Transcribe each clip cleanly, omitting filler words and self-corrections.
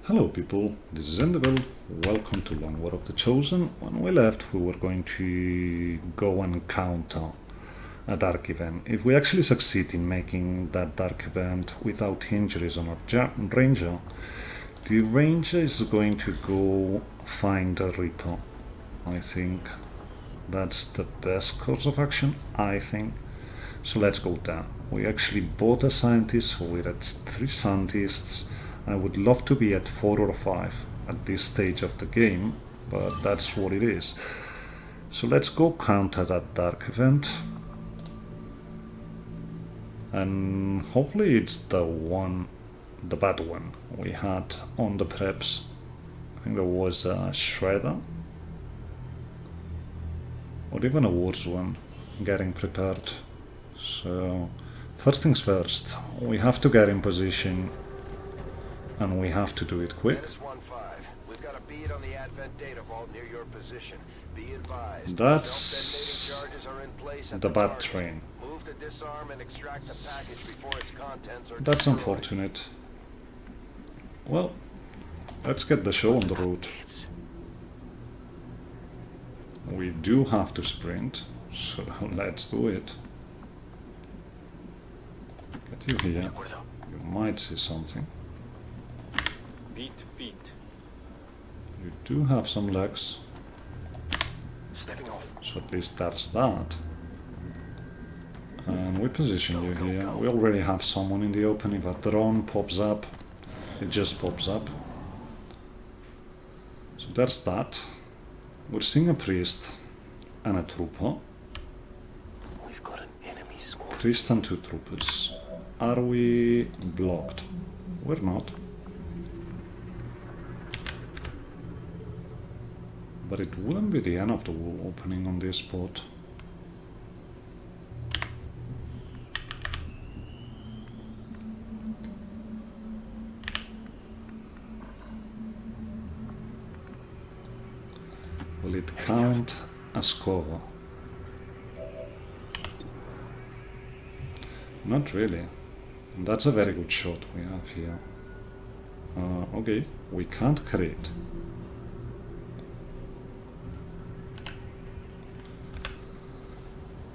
Hello people, this is LWotC. Welcome to LWotC Chosen. When we left, we were going to go and counter a dark event. If we actually succeed in making that dark event without injuries on our ranger, the ranger is going to go find a Reaper. I think that's the best course of action, I think. So let's go there. We actually bought a scientist, so we're at 3 scientists. I would love to be at 4 or 5 at this stage of the game, but that's what it is. So let's go counter that dark event. And hopefully it's the bad one we had on the preps. I think there was a Shredder. Or even a worse one, getting prepared. So first things first, we have to get in position. And we have to do it quick. We've got a bead on the Advent data vault near your position. Be advised. That's the bad train. Move to disarm and extract the package before its contents are That's unfortunate. Well, let's get the show on the road. We do have to sprint, so let's do it. Get you here. You might see something. Feet. You do have some legs, Stepping off. so at least that's that. And we position you here. We already have someone in the open. If a drone pops up, it just pops up. So there's that. We're seeing a priest and a trooper. We've got an enemy squad. Priest and 2 troopers. Are we blocked? We're not. But it wouldn't be the end of the wall opening on this spot. Will it count as cover? Not really. And that's a very good shot we have here. Okay, we can't create.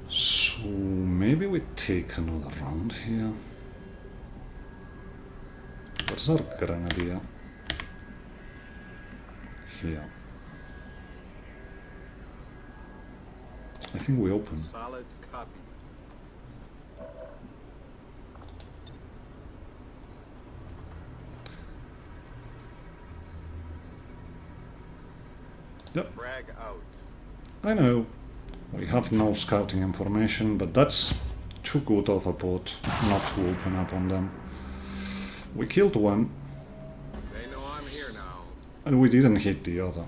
So maybe we take another round here. Where's our grenadier? Here. I think we open. Solid copy. Yep. Frag out. I know. We have no scouting information, but that's too good of a bot not to open up on them. We killed one, They know I'm here now. and we didn't hit the other.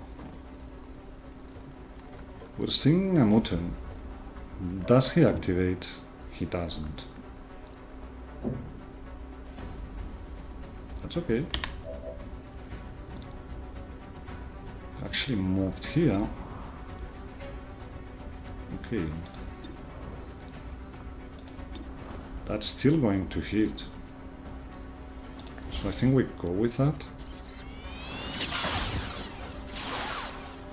We're seeing a mutant. Does he activate? He doesn't. That's okay. Actually moved here. Okay. That's still going to hit. So I think we go with that.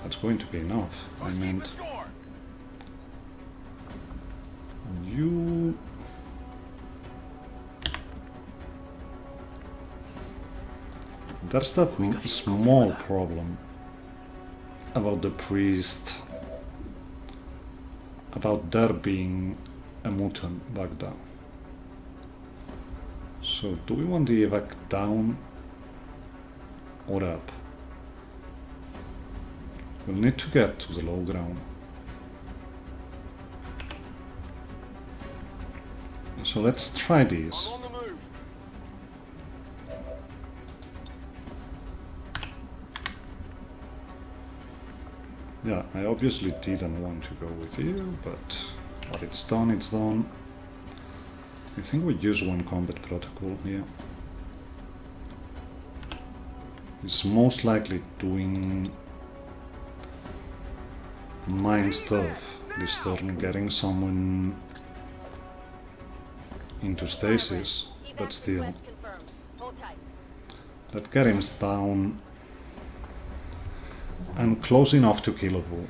That's going to be enough. I meant you. There's that small problem about the priest, about there being a mutant back there. So do we want the evac down or up? We'll need to get to the low ground. So let's try these. On the move. Yeah, I obviously didn't want to go with you, but what it's done, it's done. I think we use one combat protocol here. It's most likely doing mine stuff this turn, getting someone into stasis, but still. Let's get him down and close enough to kill Vu.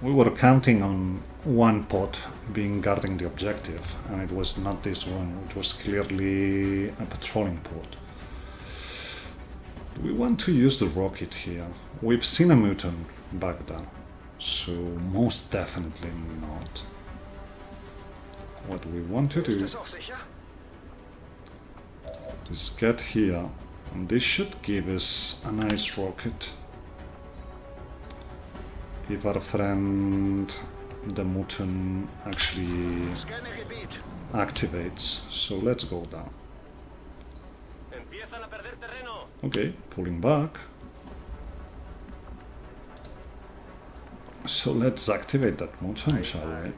We were counting on one pod being guarding the objective, and it was not this one, which was clearly a patrolling pod. Do we want to use the rocket here? We've seen a mutant back there, so most definitely not. What we want to do is get here, and this should give us a nice rocket. If our friend the mutant actually activates, so let's go down. Okay, pulling back. So let's activate that mutant, shall we?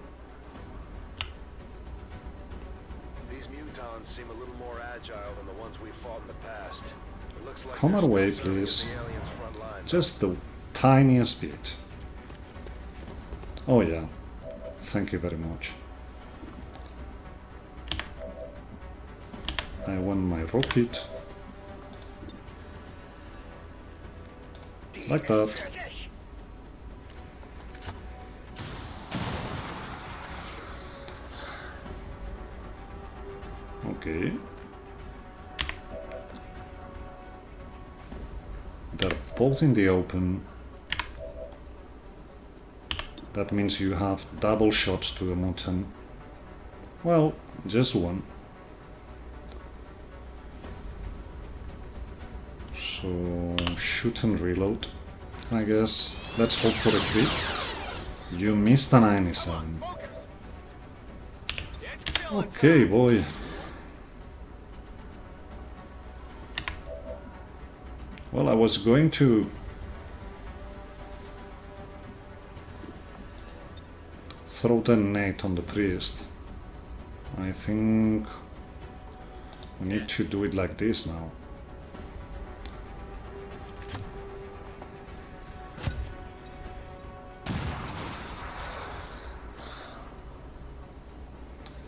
These mutants seem a little more agile than the ones we fought in the past. It looks like Come they're our way, still serving please. the aliens' front line. Just the tiniest bit. Oh yeah, thank you very much. I want my rocket. Like that. Okay. They're both in the open. That means you have double shots to a mutant. Well, just one. So, shoot and reload, I guess. Let's hope for a crit. You missed a 97. Okay, boy. Well, I was going to throw the nade on the priest. I think we need to do it like this now.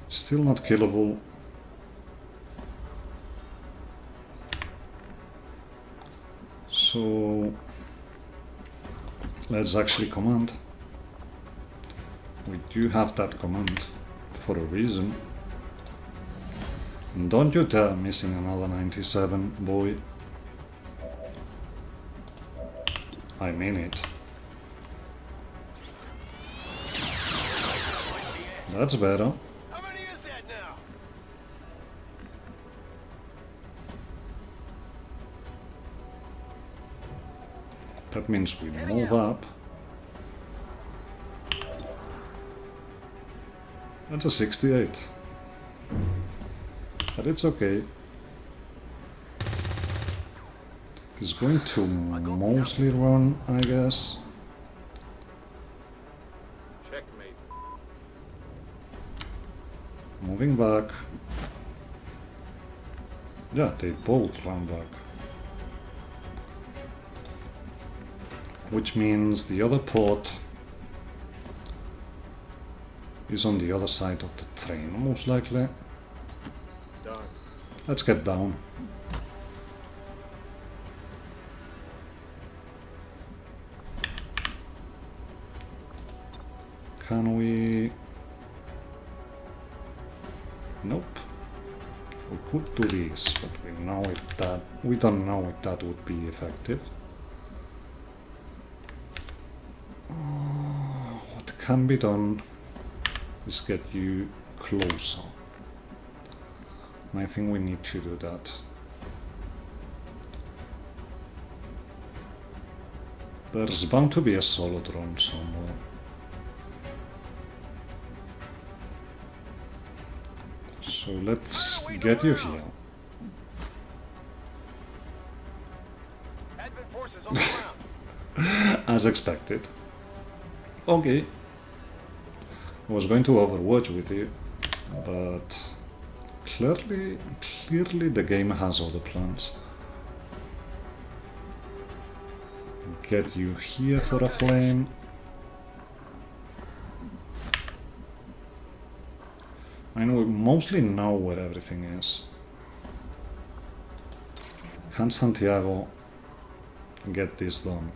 Still not killable. So let's actually command. We do have that command for a reason. And don't you dare missing another 97, boy. I mean it. That's better. How many is that now? That means we move up. That's a 68. But it's okay. He's going to mostly run, I guess. Checkmate. Moving back. Yeah, they both run back. Which means the other port is on the other side of the train, most likely. Done. Let's get down. Can we? Nope. We could do this, but we don't know if that would be effective. What can be done is get you closer. And I think we need to do that. There's bound to be a solo drone somewhere. So let's get you here. Advent forces on the ground. As expected. Okay. I was going to Overwatch with you, but clearly the game has other plans. Get you here for a flame. I know we mostly know where everything is. Can Santiago get this done?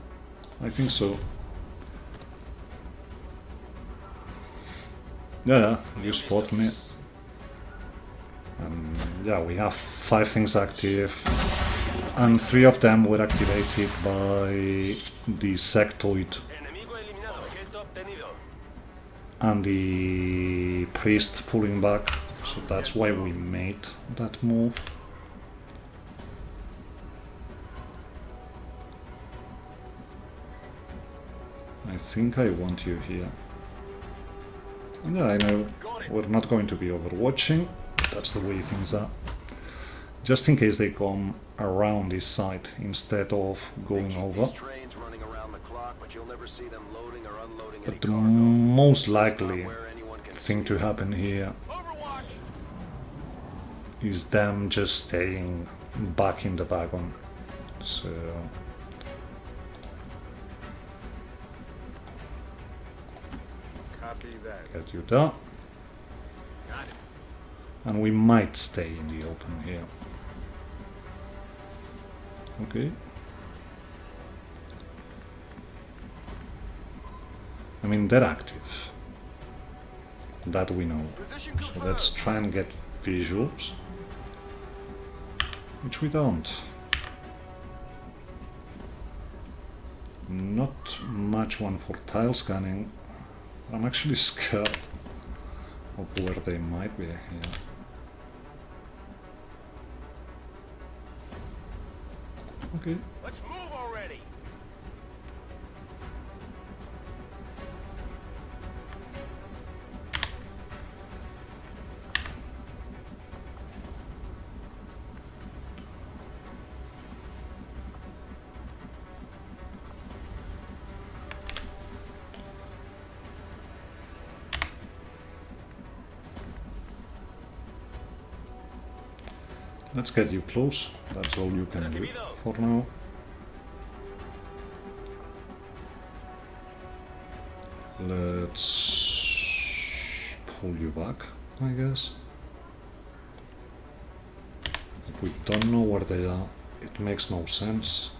I think so. Yeah, you spot me. And yeah, we have 5 things active, and 3 of them were activated by the sectoid and the priest pulling back, so that's why we made that move. I think I want you here. Yeah, I know we're not going to be overwatching, but that's the way things are. Just in case they come around this side instead of going over. But the most likely thing to happen here is them just staying back in the wagon. So get you there. And we might stay in the open here. Okay. I mean, they're active. That we know. So let's try and get visuals. Which we don't. Not much one for tile scanning. I'm actually scared of where they might be here. Okay. Let's move already. Let's get you close. That's all you can do for now. Let's pull you back, I guess. If we don't know where they are, it makes no sense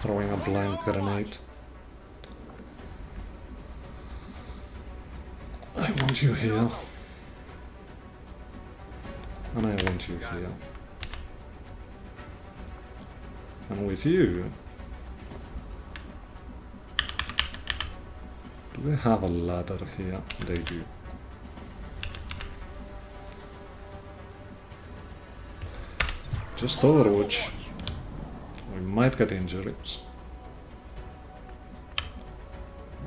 throwing a blank grenade. I want you here. And I want you here. And with you, do they have a ladder here? They do. Just Overwatch. We might get injuries.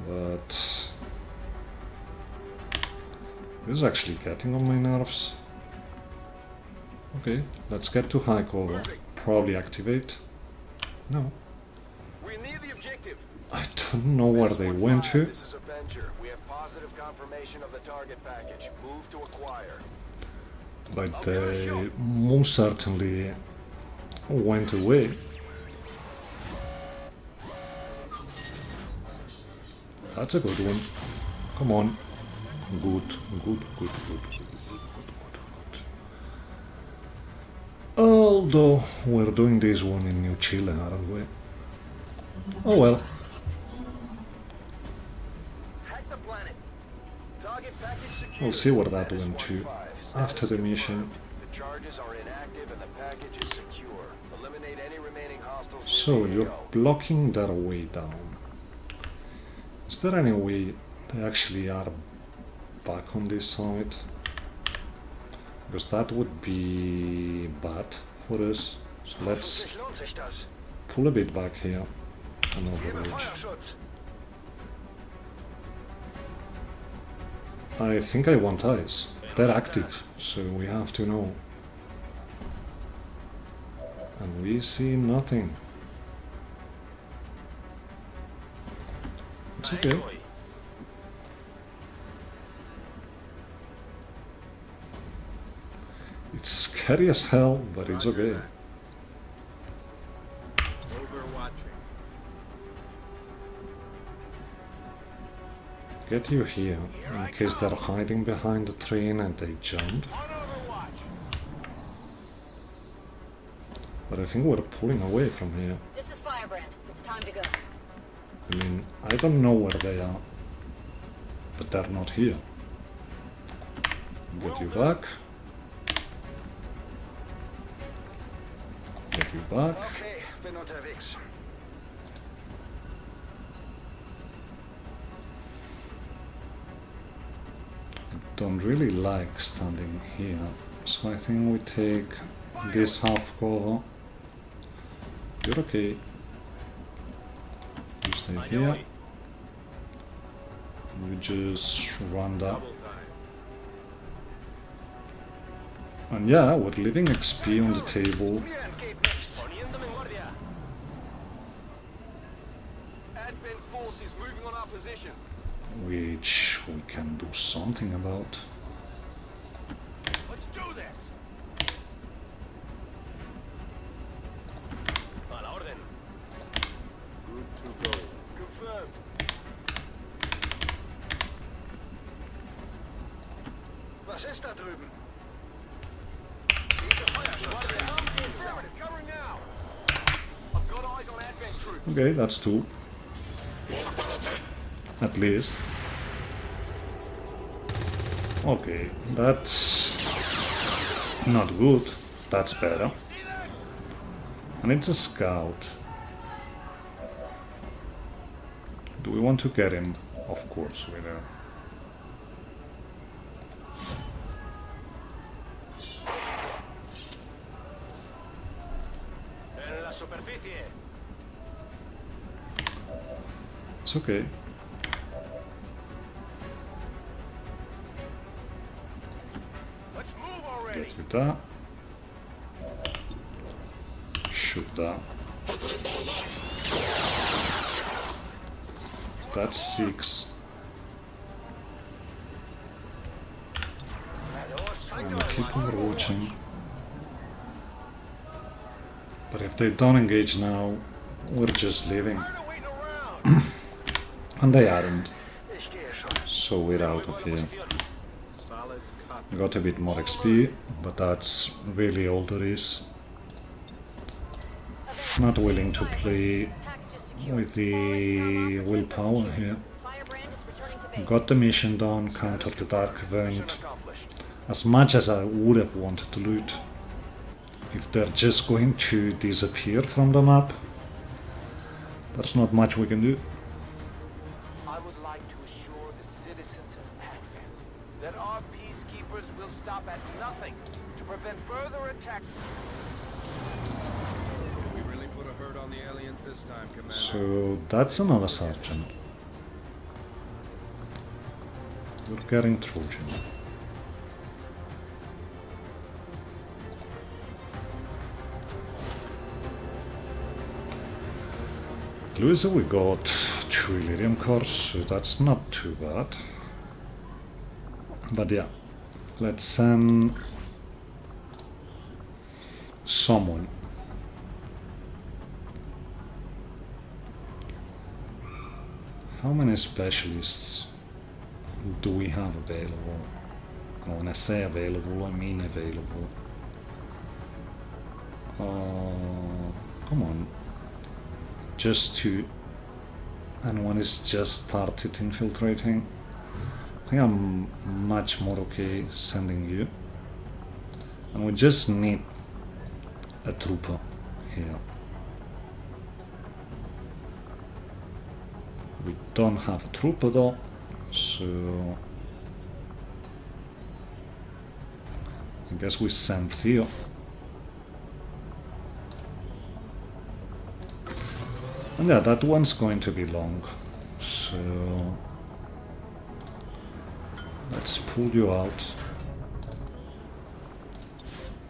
But this is actually getting on my nerves. Okay, let's get to high cover. Probably activate. No. We're near the objective. I don't know where they went to. This is Avenger. We have positive confirmation of the target package. Move to acquire. But they most certainly went away. That's a good one. Come on. Good. Although we're doing this one in New Chile, aren't we? Oh well. Hack the planet. Target package secure. We'll see where that went to after the mission. The charges are inactive and the package is secure. Eliminate any remaining hostiles. So you're blocking their way down. Is there any way they actually are back on this side? Because that would be bad for us. So let's pull a bit back here and overwatch. I think I want eyes. They're active, so we have to know. And we see nothing. It's okay. It's scary as hell, but it's okay. Get you here, in case they're hiding behind the train and they jump. But I think we're pulling away from here. This is Firebrand. It's time to go. I mean, I don't know where they are, but they're not here. Get you back. Get you back. Okay, bin unterwegs. Don't really like standing here, so I think we take this half cover. You're okay. You stay here. We just run that. And yeah, we're leaving XP on the table. Advent forces moving on our position. Which we can do something about. Let's do this. A la orden. Good to go. Confirmed. Was ist da drüben? Covering now. I've got eyes on Advent troops. Okay, that's two. At least. Okay, that's not good. That's better. And it's a scout. Do we want to get him? Of course we do. En la superficie. It's okay. Let's move already. Get you that. Shoot that. That's 6. And keep on watching. But if they don't engage now, we're just leaving. Waiting around. And they aren't. Ich gehe schon. So we're out of here. Solid copy. Got a bit more XP, but that's really all there is. Not willing to play with the willpower here. Firebrand is returning to base. Got the mission done, countered the dark event. Accomplished. As much as I would have wanted to loot. If they're just going to disappear from the map, there's not much we can do. I would like to assure the citizens of Advent that our peacekeepers will stop at nothing to prevent further attack. We really put a hurt on the aliens this time, Commander. So that's another sergeant. We're getting Trojan. At least we got 2 Illyrium cores, so that's not too bad. But yeah, let's send someone. How many specialists do we have available? And when I say available, I mean available. Come on. Just 2. And one is just started infiltrating. I think I'm much more okay sending you. And we just need a trooper here. We don't have a trooper though, so I guess we send Theo. And yeah, that one's going to be long, so let's pull you out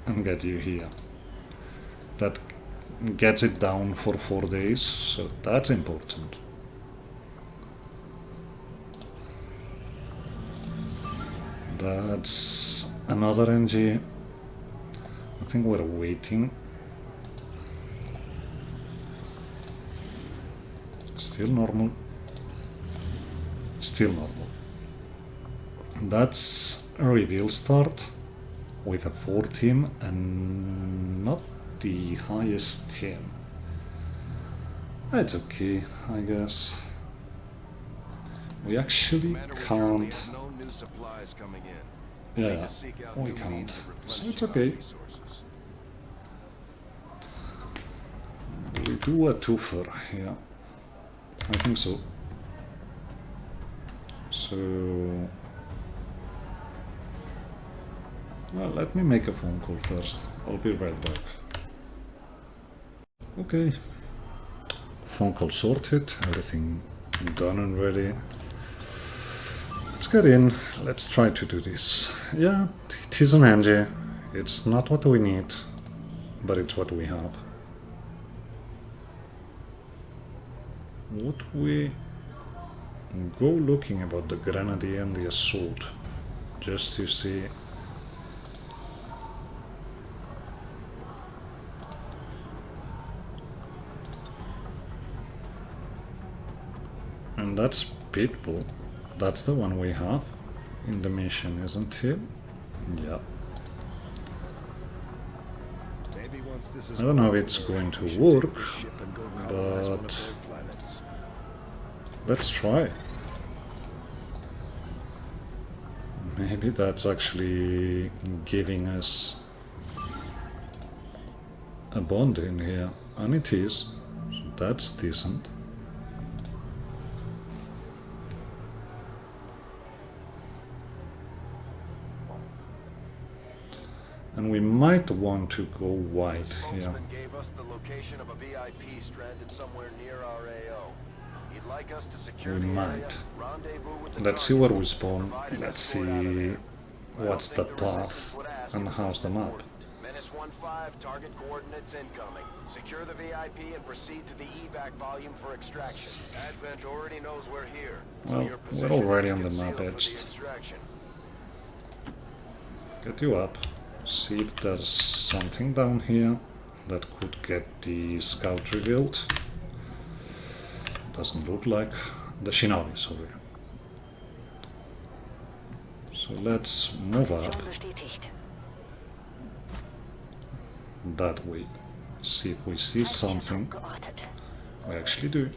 and get you here. That gets it down for 4 days, so that's important. That's another NG. I think we're waiting. Still normal. Still normal. That's a reveal start with a 4 team and not the highest team. It's okay, I guess. We actually can't. No new supplies coming in. Yeah, we can't. So it's okay. We do a twofer here. I think so. So, well, let me make a phone call first. I'll be right back. Okay. Phone call sorted, everything done and ready. Let's get in. Let's try to do this. Yeah, it is an NG. It's not what we need, but it's what we have. Would we go looking about the grenadier and the assault just to see? And that's Pitbull. That's the one we have in the mission, isn't it? Yeah. I don't know if it's going to work, but let's try. Maybe that's actually giving us a bond in here, and it is, so that's decent. And we might want to go wide here. Gave us the location of a VIP stranded somewhere near our AO. He'd like us to secure We the area, might. rendezvous with the Let's see target, where we spawn. provide an Let's escort out of see there. what's the I don't think the path resistance would ask and if how's the it's map. important. Menace 1-5, target coordinates incoming. Secure the VIP and proceed to the evac volume for extraction. Advent already knows we're here. Well, your we're position already is on the concealed map for the edged. extraction. Get you up. See if there's something down here that could get the scout revealed. Doesn't look like. The Shinobi, sorry. So let's move up Bestätigt. that way. See if we see something. Geortet. We actually do.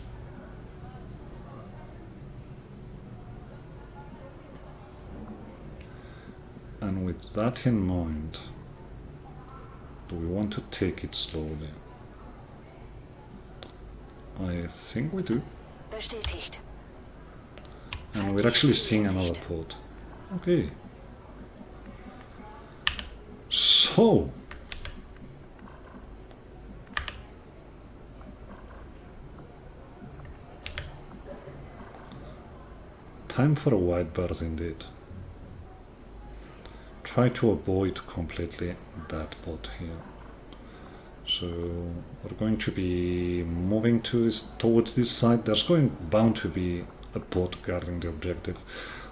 And with that in mind, do we want to take it slowly? I think we do. Bestätigt. And we're actually seeing another pod. Okay. So. Time for a wide berth indeed. Try to avoid completely that pod here. So we're going to be moving towards this side. There's bound to be a pod guarding the objective,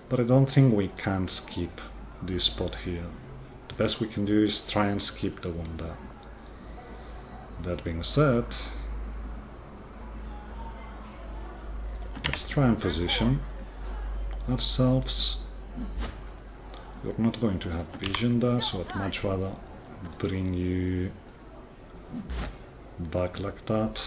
but I don't think we can skip this spot here. The best we can do is try and skip the one there. That being said, let's try and position ourselves. You're not going to have vision there, so I'd much rather bring you back like that.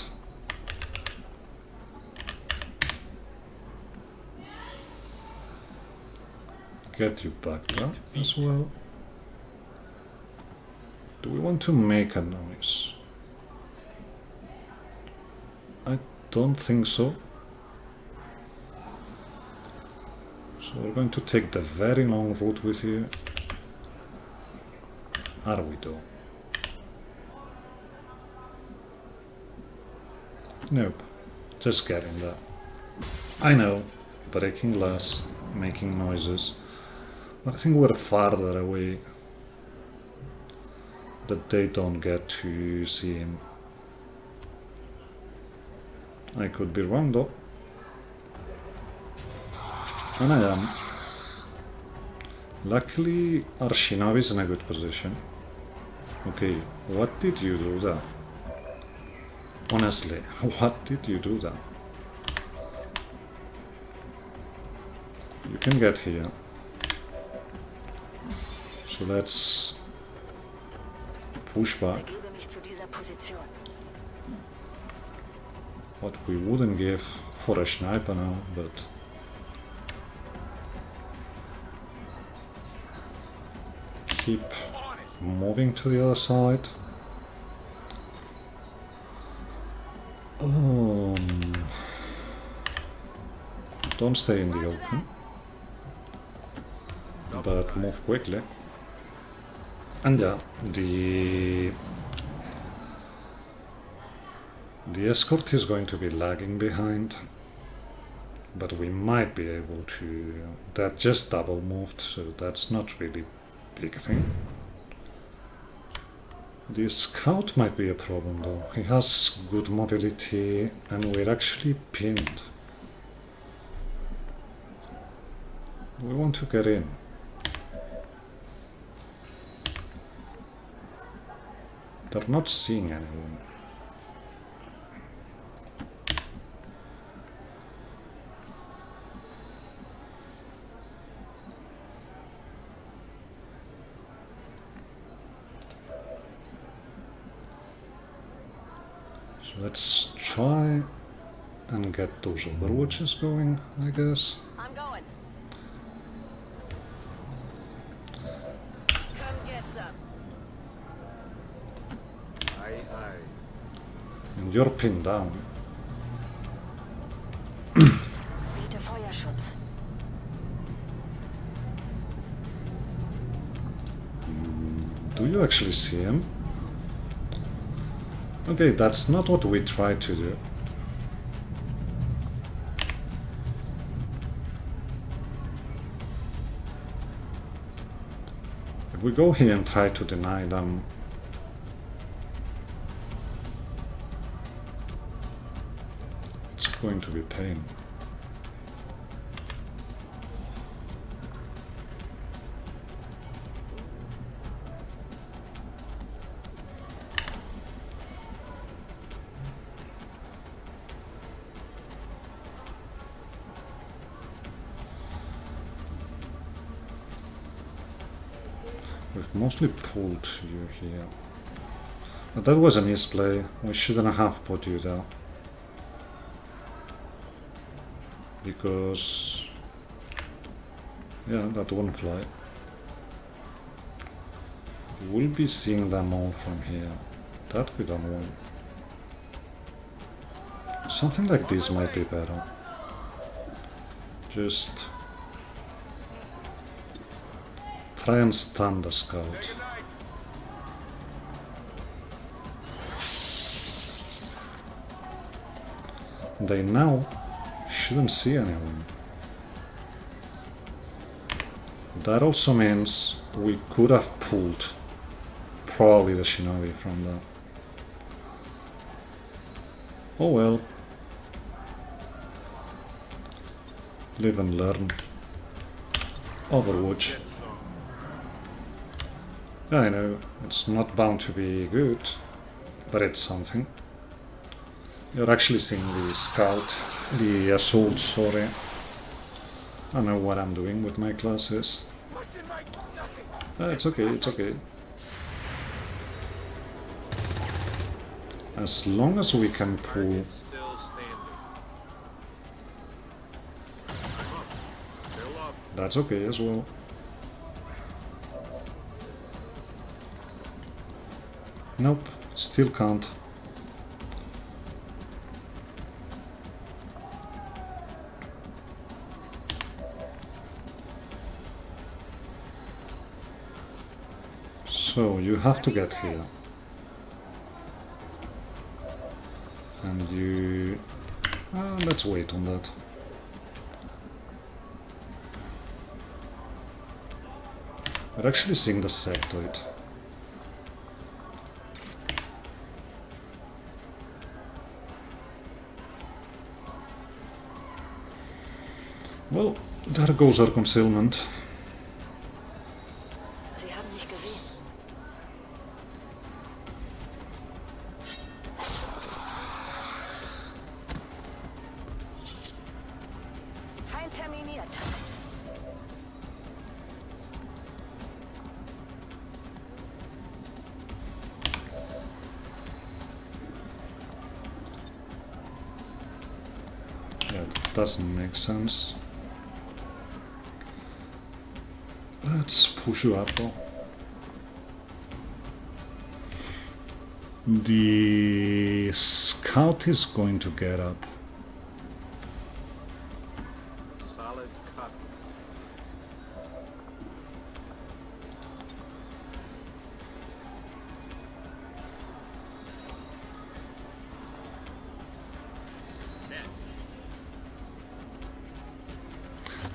Get you back there as well. Do we want to make a noise? I don't think so. So we're going to take the very long route with you. Are we though? Nope. Just getting there. I know. Breaking glass, making noises. But I think we're farther away that they don't get to see him. I could be wrong though. And I am. Luckily, our Shinobi is in a good position. Okay, what did you do there? Honestly, what did you do there? You can get here. So let's push back. Begebe mich zu dieser Position. What we wouldn't give for a sniper now, but keep moving to the other side. Don't stay in the open, but move quickly. And yeah, the escort is going to be lagging behind, but we might be able to. That just double moved, so that's not really a big thing. The scout might be a problem though. He has good mobility and we're actually pinned. We want to get in. They're not seeing anyone. So let's try and get those overwatches going, I guess. I'm going. Come get some. Aye, aye. And you're pinned down. Biete Feuerschutz. Do you actually see him? Okay, that's not what we tried to do. If we go here and try to deny them, it's going to be pain. We've mostly pulled you here. But that was a misplay. We shouldn't have put you there. Because... yeah, that won't fly. We'll be seeing them all from here. That we don't want. Something like this might be better. Just... try and stun the scout. They now shouldn't see anyone. That also means we could have pulled probably the shinobi from there. Oh well. Live and learn. Overwatch. Yeah, I know, it's not bound to be good, but it's something. You're actually seeing the scout, the assault, sorry. I know what I'm doing with my classes. It's okay, it's okay. As long as we can pull... that's okay as well. Nope, still can't. So you have to get here. And you... let's wait on that. We're actually seeing the sectoid. Well, there goes our concealment. Sie haben mich gesehen. Feind terminiert. doesn't make sense. Let's push you up though. The scout is going to get up. Solid cut.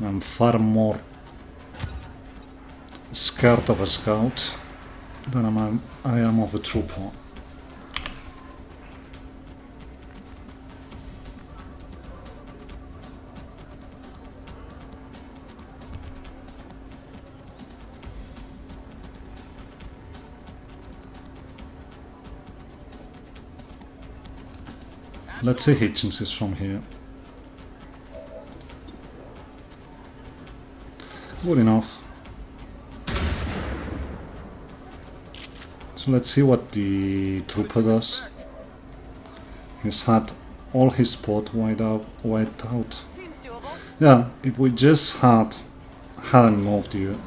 I'm far more scared of a scout than I am of a trooper. Let's say Hitchens is from here. Good enough. So let's see what the trooper does. He's had all his spot wiped out. Seems doable. Yeah, if we just hadn't moved you,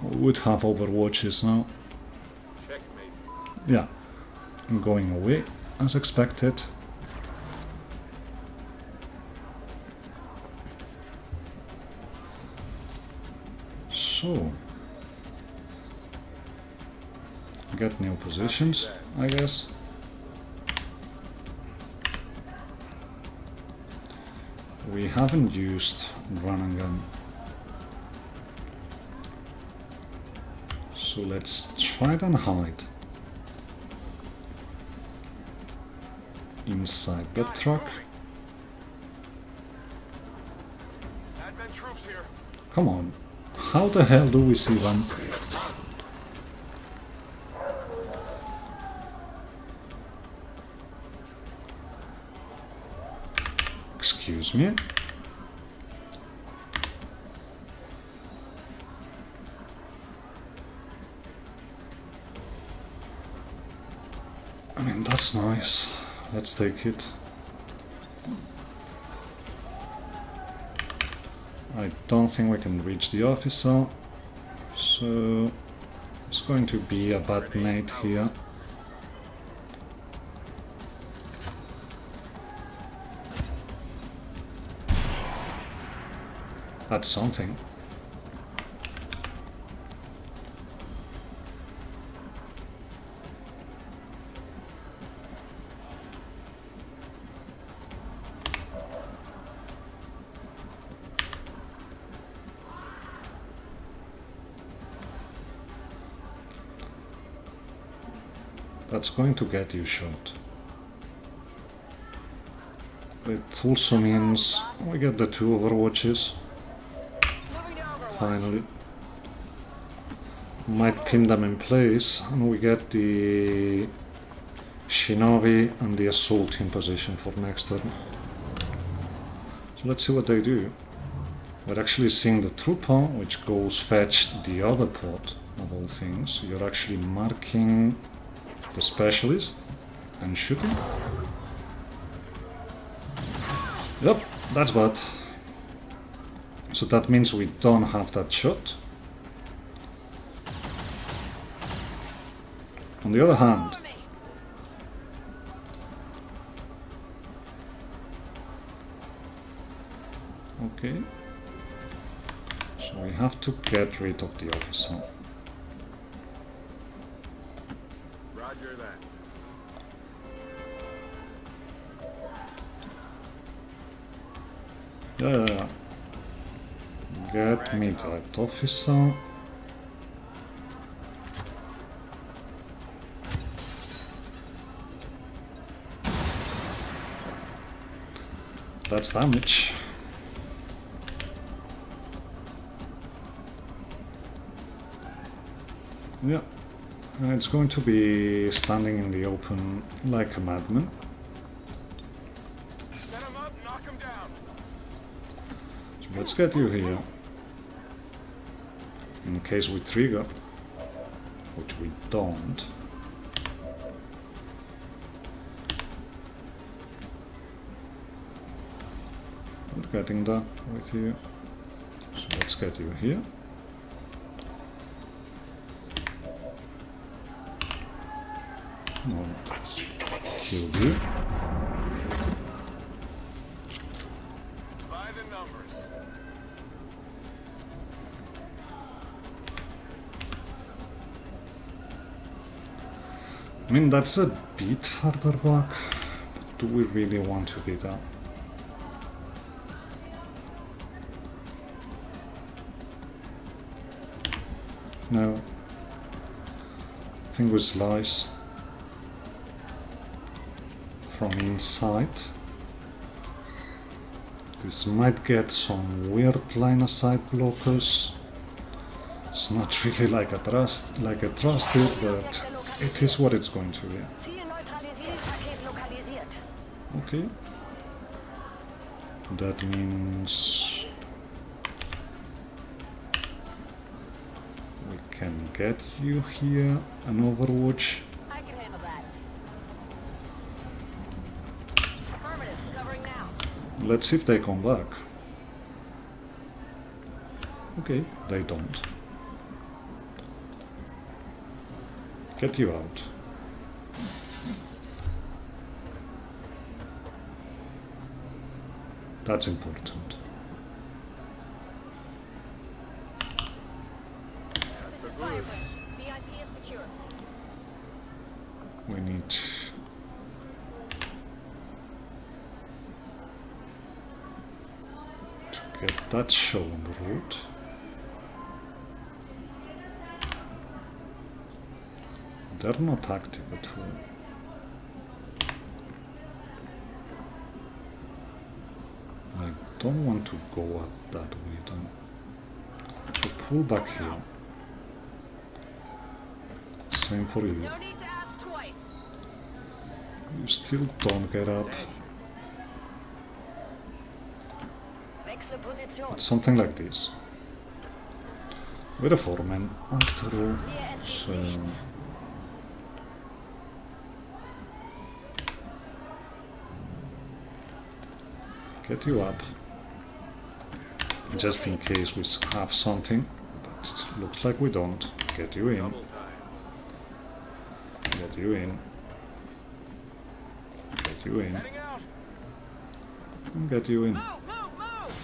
we would have Overwatches now. Checkmate. Yeah, I'm going away as expected. So, get new positions, I guess. We haven't used run and gun. So let's try and hide inside the truck. Advent troops here. Come on, how the hell do we see them? Excuse me? I mean, that's nice. Let's take it. I don't think we can reach the officer, so it's going to be a bad nade here. That's something. That's going to get you shot. It also means we get the 2 Overwatches. Moving to Overwatch. Finally. Might pin them in place and we get the Shinobi and the Assault in position for next turn. So let's see what they do. We're actually seeing the trooper, which goes fetch the other pod of all things. You're actually marking the specialist and shooting. Yep, that's bad. So that means we don't have that shot. On the other hand, okay, so we have to get rid of the officer. Roger that. Yeah. Get me that officer. That's damage. Yeah, and it's going to be standing in the open like a madman. Set him up, knock him down. So let's get you here. In case we trigger, which we don't. We're getting that with you. So let's get you here. No, kill you. By the numbers. I mean, that's a bit further back, but do we really want to be that? No. I think we slice from inside. This might get some weird line of sight blockers. It's not really like a trusted, but it is what it's going to be. Ziel neutralisiert, Paket lokalisiert. Okay. That means we can get you here an Overwatch. I can handle that. Affirmative, covering now. Let's see if they come back. Okay, they don't. Get you out. That's important. This is Firebrand. VIP is secure. We need to get that show on the road. They're not active at all. I don't want to go up that way then. So pull back here. Same for you. No need to ask twice. You still don't get up. Wechsle Position. It's something like this. With a 4-man after all. So get you up. Just in case we have something. But it looks like we don't. Get you in. Get you in. Get you in. Heading out. And get you in. Move, move, move.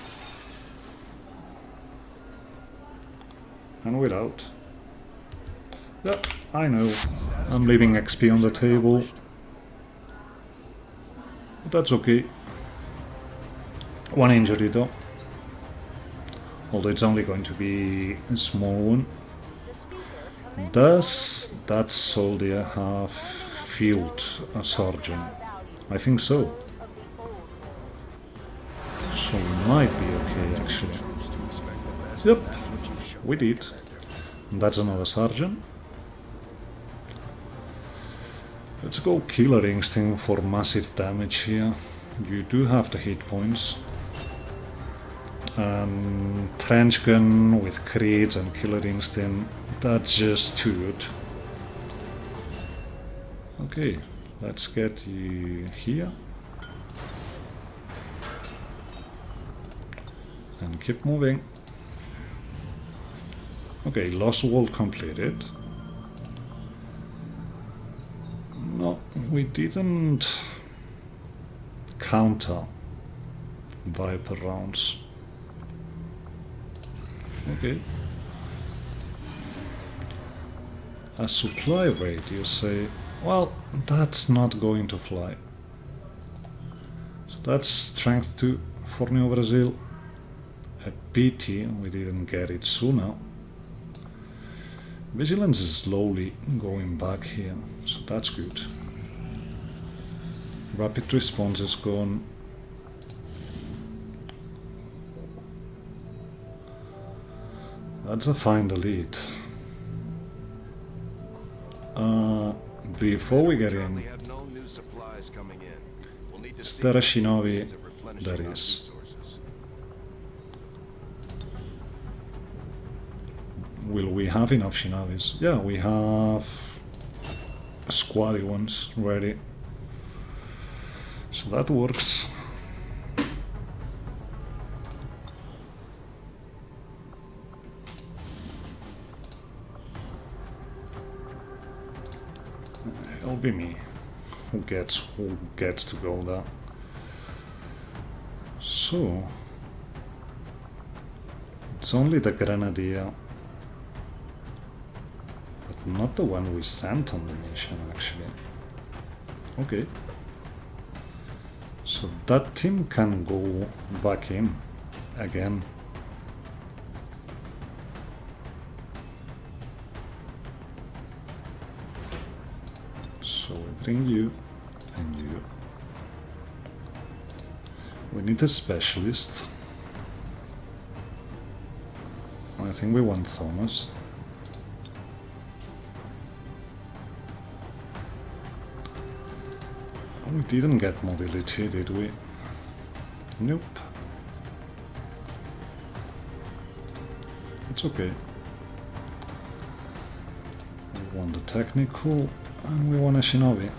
And we're out. Yep, I know. I'm leaving XP on the table. But that's okay. One injury though. Although it's only going to be a small one. Does that soldier have field surgeon? I think so. So we might be okay actually. Yep, we did. And that's another sergeant. Let's go Killer Instinct for massive damage here. You do have the hit points. Trench gun with crits and Killer Instinct, that's just too good. Okay, let's get you here. And keep moving. Okay, lost wall completed. No, we didn't counter Viper rounds. Okay. A supply rate, you say? Well, that's not going to fly. So that's strength 2 for New Brazil. A pity we didn't get it sooner. Vigilance is slowly going back here, so that's good. Rapid response is gone. That's a fine delete. Before we get in, is there a shinobi? There is. Will we have enough shinobis? Yeah, we have squaddy ones ready. So that works. it'll be me who gets to go there. So it's only the Grenadier, but not the one we sent on the mission actually. Okay. So that team can go back in again. So we bring you and you. We need a specialist. I think we want Thomas. We didn't get mobility, did we? Nope. It's okay. We want the technical and we want a shinobi.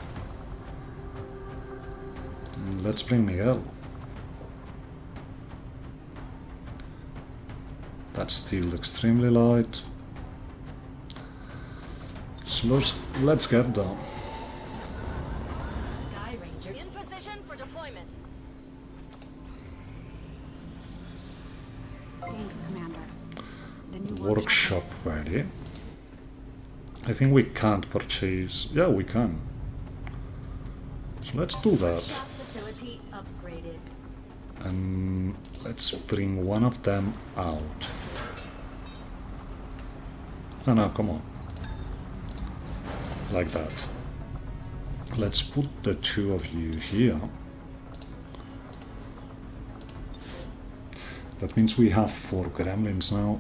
Let's bring Miguel. That's still extremely light. So let's get down. Sky Ranger in position for deployment. Thanks, Commander. The new Workshop ready. I think we can't purchase. Yeah, we can. So let's do that. Workshop facility upgraded. And let's bring one of them out. Oh no, come on. Like that. Let's put the two of you here. That means we have 4 gremlins now.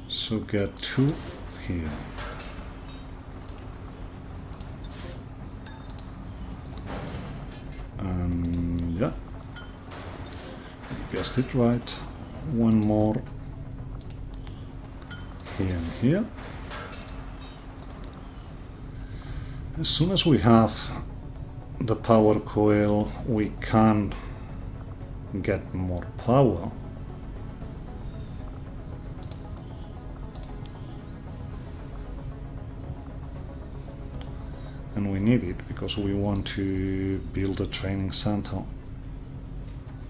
So get 2 here. And yeah, you guessed it right. 1 more here and here. As soon as we have the power coil, we can get more power. And we need it because we want to build a training center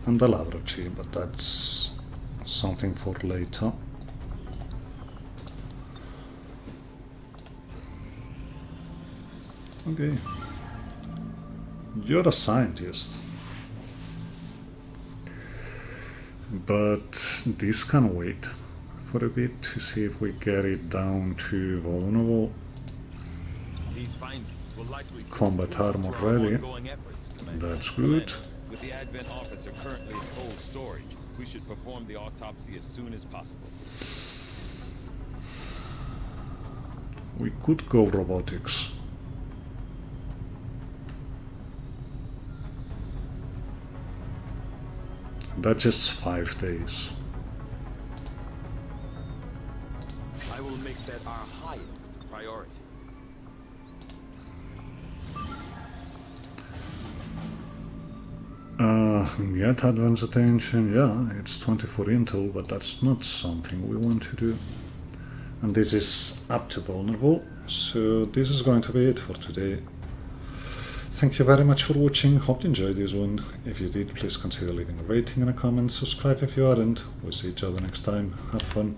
and the laboratory, but that's something for later. Okay. You're a scientist. But this can wait for a bit to see if we get it down to vulnerable. These findings will likely Combat armor for our ready. ongoing efforts, Commander. That's good. Commander, with the Advent officer currently in cold storage, we should perform the autopsy as soon as possible. We could go robotics. That's just 5 days. I will make that our highest priority. Get advanced attention, yeah, it's 24 intel, but that's not something we want to do. And this is up to vulnerable, so this is going to be it for today. Thank you very much for watching, hope you enjoyed this one. If you did, please consider leaving a rating and a comment, subscribe if you aren't. We'll see each other next time, have fun.